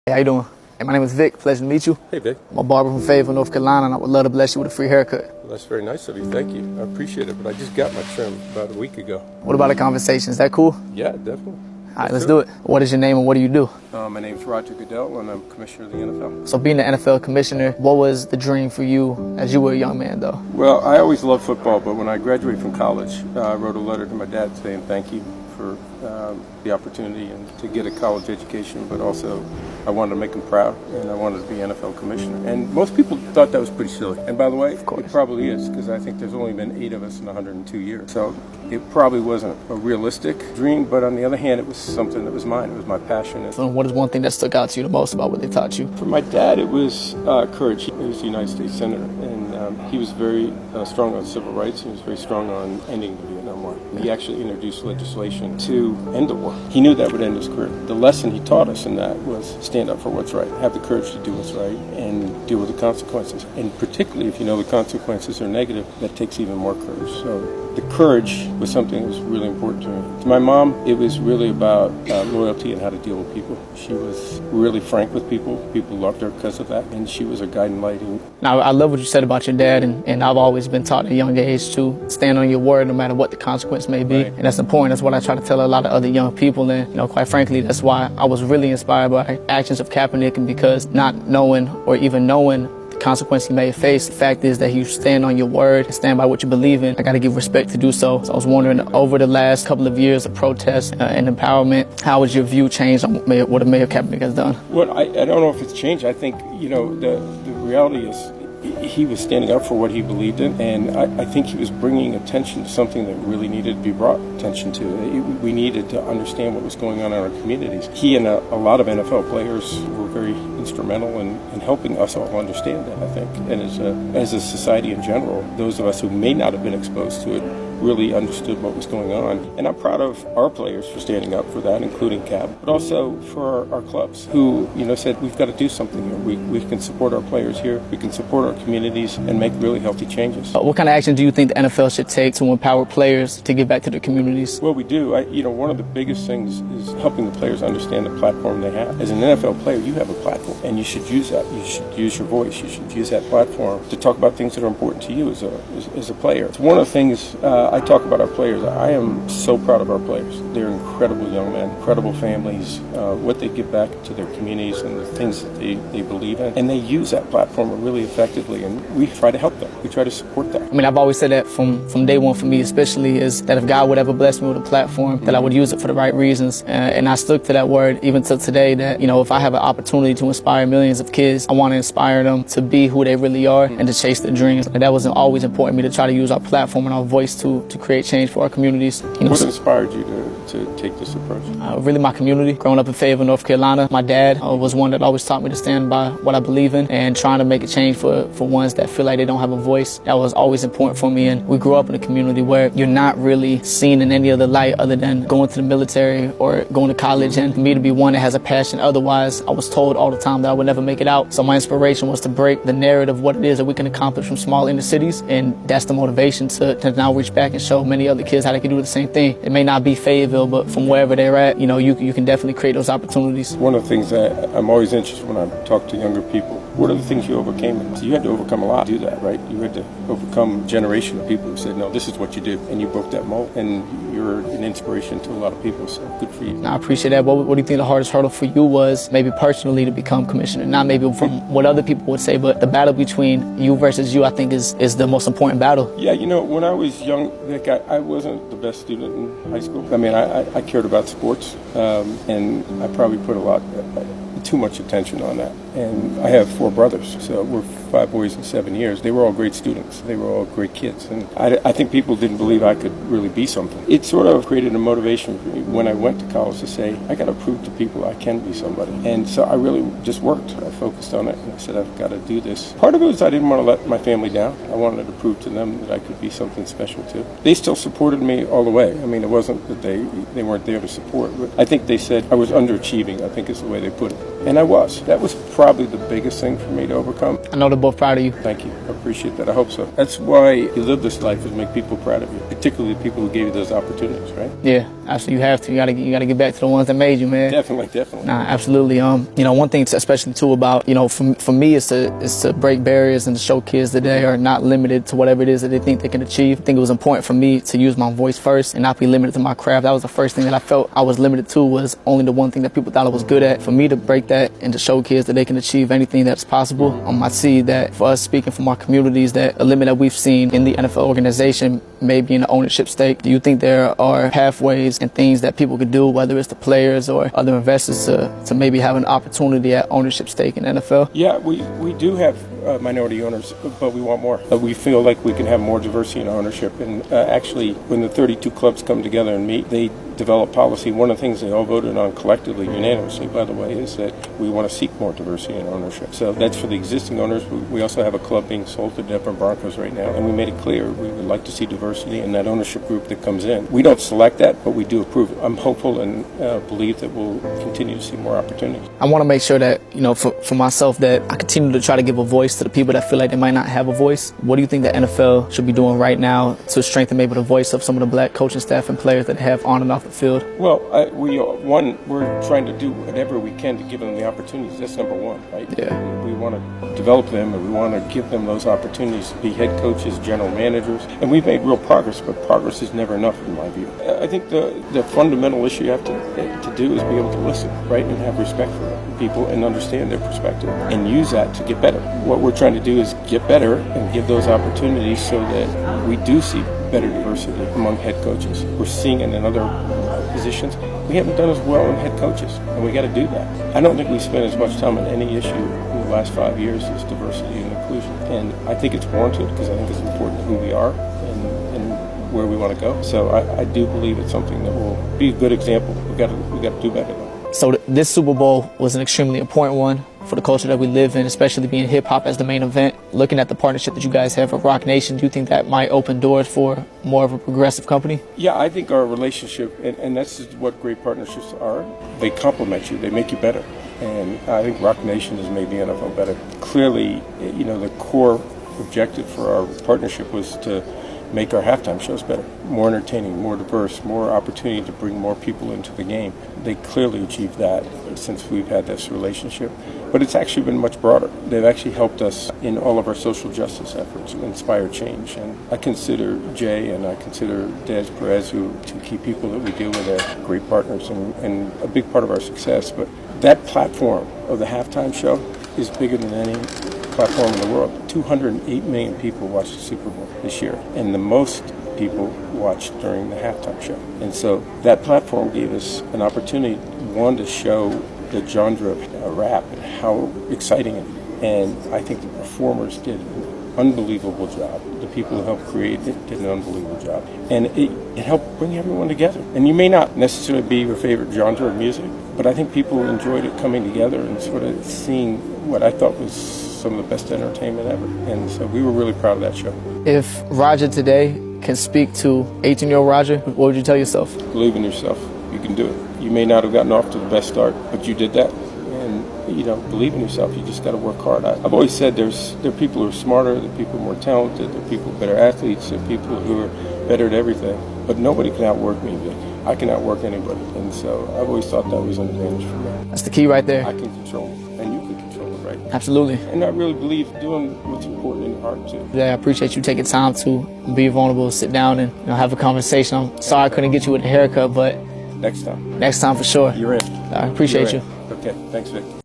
Hey, how you doing? Hey, my name is Vic. Pleasure to meet you. Hey, Vic. I'm a barber from Fayetteville, North Carolina, and I would love to bless you with a free haircut. Well, that's very nice of you. Thank you. I appreciate it, but I just got my trim about a week ago. What about a conversation? Is that cool? Yeah, definitely. All right, let's do it. What is your name and what do you do? My name's Roger Goodell, and I'm commissioner of the NFL. So being the NFL commissioner, what was the dream for you as you were a young man, though? Well, I always loved football, but when I graduated from college, I wrote a letter to my dad saying thank you for the opportunity and to get a college education, but also I wanted to make him proud, and I wanted to be NFL commissioner. And most people thought that was pretty silly. And by the way, it probably is, because I think there's only been 8 of us in 102 years. So it probably wasn't a realistic dream, but on the other hand, it was something that was mine. It was my passion. So what is one thing that stuck out to you the most about what they taught you? For my dad, it was courage. He was the United States Senator, and he was very strong on civil rights. He was very strong on ending the Vietnam War. He actually introduced legislation to end the war. He knew that would end his career. The lesson he taught us in that was stand up for what's right, have the courage to do what's right, and deal with the consequences. And particularly if you know the consequences are negative, that takes even more courage. So the courage was something that was really important to me. To my mom, it was really about loyalty and how to deal with people. She was really frank with people. People loved her because of that, and she was a guiding light. Now, I love what you said about your dad, and I've always been taught at a young age to stand on your word no matter what the consequence may be. Right. And that's important. That's what I try to tell a lot of other young people. And, quite frankly, that's why I was really inspired by actions of Kaepernick, and because not knowing or even knowing the consequence he may face, the fact is that you stand on your word and stand by what you believe in. I got to give respect to do so. So I was wondering, over the last couple of years of protest and empowerment, how has your view changed on what Mayor Kaepernick has done? Well, I don't know if it's changed. I think, the reality is he was standing up for what he believed in, and I think he was bringing attention to something that really needed to be brought attention to. We needed to understand what was going on in our communities. He and a lot of NFL players were very instrumental in helping us all understand that, I think. And as a society in general, those of us who may not have been exposed to it really understood what was going on. And I'm proud of our players for standing up for that, including Cap, but also for our clubs who, said we've got to do something here. We can support our players here. We can support our communities and make really healthy changes. What kind of action do you think the NFL should take to empower players to give back to their communities? Well, we do. One of the biggest things is helping the players understand the platform they have. As an NFL player, you have a platform, and you should use that. You should use your voice. You should use that platform to talk about things that are important to you as a player. It's one of the things I talk about our players. I am so proud of our players. They're incredible young men, incredible families, what they give back to their communities and the things that they believe in. And they use that platform really effectively, and we try to help them. We try to support that. I mean, I've always said that from day one for me, especially, is that if God would ever bless me with a platform, that I would use it for the right reasons. And I stuck to that word even till today, that, if I have an opportunity to inspire millions of kids, I want to inspire them to be who they really are and to chase their dreams. And that was always important to me, to try to use our platform and our voice to create change for our communities. What inspired you to take this approach? Really my community. Growing up in Fayetteville, North Carolina, my dad was one that always taught me to stand by what I believe in and trying to make a change for ones that feel like they don't have a voice. That was always important for me. And we grew up in a community where you're not really seen in any other light other than going to the military or going to college. And for me to be one that has a passion, otherwise I was told all the time that I would never make it out. So my inspiration was to break the narrative of what it is that we can accomplish from small inner cities, and that's the motivation to now reach back and show many other kids how they can do the same thing. It may not be Fayetteville, but from wherever they're at, you can definitely create those opportunities. One of the things that I'm always interested when I talk to younger people, what are the things you overcame? So you had to overcome a lot to do that, right? You had to overcome a generation of people who said, no, this is what you do, and you broke that mold, and you're an inspiration to a lot of people, so good for you. I appreciate that. What do you think the hardest hurdle for you was, maybe personally, to become commissioner? Not maybe from what other people would say, but the battle between you versus you, I think, is the most important battle. Yeah, when I was young, Vic, I wasn't the best student in high school. I mean, I cared about sports, and I probably put too much attention on that. And I have 4 brothers, so we're 5 boys in 7 years. They were all great students. They were all great kids. And I think people didn't believe I could really be something. It sort of created a motivation for me when I went to college to say, I got to prove to people I can be somebody. And so I really just worked. I focused on it, and I said, I've got to do this. Part of it was I didn't want to let my family down. I wanted to prove to them that I could be something special too. They still supported me all the way. I mean, it wasn't that they weren't there to support, but I think they said I was underachieving, I think is the way they put it. And I was. That was probably the biggest thing for me to overcome. I know they're both proud of you. Thank you. I appreciate that. I hope so. That's why you live this life, is make people proud of you, particularly the people who gave you those opportunities, right? Yeah, absolutely. You have to. You gotta get back to the ones that made you, man. Definitely. Nah, absolutely. One thing, especially too, about for me, is to break barriers and to show kids that they are not limited to whatever it is that they think they can achieve. I think it was important for me to use my voice first and not be limited to my craft. That was the first thing that I felt I was limited to, was only the one thing that people thought I was good at. For me to break that and to show kids that they can achieve anything that's possible. I see that for us, speaking from our communities, that a limit that we've seen in the NFL organization may be in the ownership stake. Do you think there are pathways and things that people could do, whether it's the players or other investors, to maybe have an opportunity at ownership stake in the NFL? Yeah, we do have minority owners, but we want more. We feel like we can have more diversity in ownership. And actually, when the 32 clubs come together and meet, they develop policy. One of the things they all voted on collectively, unanimously, by the way, is that we want to seek more diversity in ownership. So that's for the existing owners. We also have a club being sold to the Denver Broncos right now, and we made it clear we would like to see diversity in that ownership group that comes in. We don't select that, but we do approve it. I'm hopeful and believe that we'll continue to see more opportunities. I want to make sure that, for myself, that I continue to try to give a voice to the people that feel like they might not have a voice. What do you think the NFL should be doing right now to strengthen maybe the voice of some of the black coaching staff and players that have on and off the field? Well, we're trying to do whatever we can to give them the opportunities. That's number one, right? Yeah. We want to develop them, and we want to give them those opportunities to be head coaches, general managers. And we've made real progress, but progress is never enough in my view. I think the fundamental issue you have to do is be able to listen, right, and have respect for people and understand their perspective and use that to get better. What we're trying to do is get better and give those opportunities so that we do see better diversity among head coaches. We're seeing it in other positions. We haven't done as well in head coaches, and we got to do that. I don't think we spent as much time on any issue in the last 5 years as diversity and inclusion. And I think it's warranted, because I think it's important to who we are and where we want to go. So I do believe it's something that will be a good example. We got to do better though. So this Super Bowl was an extremely important one for the culture that we live in, especially being hip-hop as the main event. Looking at the partnership that you guys have with Roc Nation, do you think that might open doors for more of a progressive company? Yeah, I think our relationship, and that's what great partnerships are, they complement you, they make you better. And I think Roc Nation has made the NFL better. Clearly, the core objective for our partnership was to make our halftime shows better, more entertaining, more diverse, more opportunity to bring more people into the game. They clearly achieved that since we've had this relationship. But it's actually been much broader. They've actually helped us in all of our social justice efforts and inspire change. And I consider Jay and I consider Des Perez, who two key people that we deal with, are great partners and a big part of our success. But that platform of the halftime show is bigger than any platform in the world. 208 million people watched the Super Bowl this year, and the most people watched during the halftime show. And so that platform gave us an opportunity, one, to show the genre of rap and how exciting it is. And I think the performers did an unbelievable job. The people who helped create it did an unbelievable job. And it helped bring everyone together. And you may not necessarily be your favorite genre of music, but I think people enjoyed it coming together and sort of seeing what I thought was some of the best entertainment ever. And so we were really proud of that show. If Roger today can speak to 18-year-old Roger, what would you tell yourself? Believe in yourself. You can do it. You may not have gotten off to the best start, but you did that. And, believe in yourself. You just got to work hard. I've always said there are people who are smarter, there are people more talented, there are people better athletes, there are people who are better at everything. But nobody can outwork me. I can outwork anybody. And so I've always thought that was an advantage for me. That's the key right there. I can control it, and you can control it, right? Absolutely. And I really believe doing what's important in your heart, too. Yeah, I appreciate you taking time to be vulnerable, sit down and have a conversation. I'm sorry I couldn't get you with a haircut, but next time. Next time for sure. You're in. I appreciate you. Okay, thanks, Vic.